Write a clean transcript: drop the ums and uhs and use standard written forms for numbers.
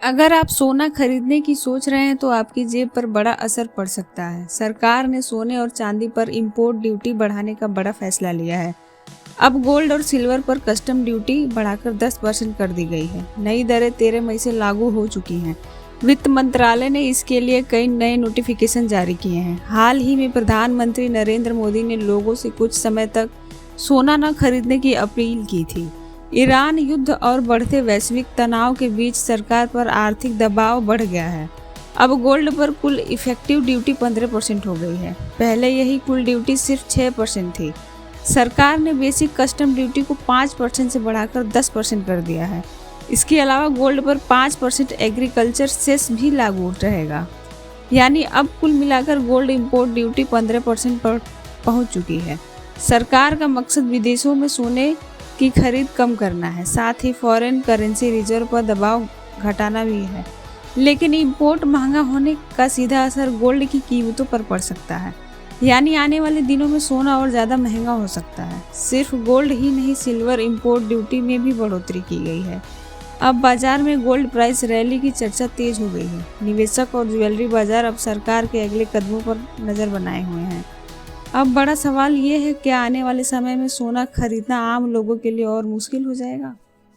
अगर आप सोना खरीदने की सोच रहे हैं तो आपकी जेब पर बड़ा असर पड़ सकता है। सरकार ने सोने और चांदी पर इंपोर्ट ड्यूटी बढ़ाने का बड़ा फैसला लिया है। अब गोल्ड और सिल्वर पर कस्टम ड्यूटी बढ़ाकर 10% कर दी गई है। नई दरें 13 मई से लागू हो चुकी हैं। वित्त मंत्रालय ने इसके लिए कई नए नोटिफिकेशन जारी किए हैं। हाल ही में प्रधानमंत्री नरेंद्र मोदी ने लोगों से कुछ समय तक सोना न खरीदने की अपील की थी। ईरान युद्ध और बढ़ते वैश्विक तनाव के बीच सरकार पर आर्थिक दबाव बढ़ गया है। अब गोल्ड पर कुल इफेक्टिव ड्यूटी 15% हो गई है। पहले यही कुल ड्यूटी सिर्फ 6% थी। सरकार ने बेसिक कस्टम ड्यूटी को 5% से बढ़ाकर 10% कर दिया है। इसके अलावा गोल्ड पर 5% एग्रीकल्चर सेस भी लागू रहेगा। यानी अब कुल मिलाकर गोल्ड इंपोर्ट ड्यूटी 15% पर पहुंच चुकी है। सरकार का मकसद विदेशों में सोने की खरीद कम करना है, साथ ही फॉरेन करेंसी रिजर्व पर दबाव घटाना भी है। लेकिन इंपोर्ट महंगा होने का सीधा असर गोल्ड की कीमतों पर पड़ सकता है। यानी आने वाले दिनों में सोना और ज़्यादा महंगा हो सकता है। सिर्फ गोल्ड ही नहीं, सिल्वर इंपोर्ट ड्यूटी में भी बढ़ोतरी की गई है। अब बाजार में गोल्ड प्राइस रैली की चर्चा तेज हो गई है। निवेशक और ज्वेलरी बाजार अब सरकार के अगले कदमों पर नज़र बनाए हुए हैं। अब बड़ा सवाल ये है, क्या आने वाले समय में सोना खरीदना आम लोगों के लिए और मुश्किल हो जाएगा?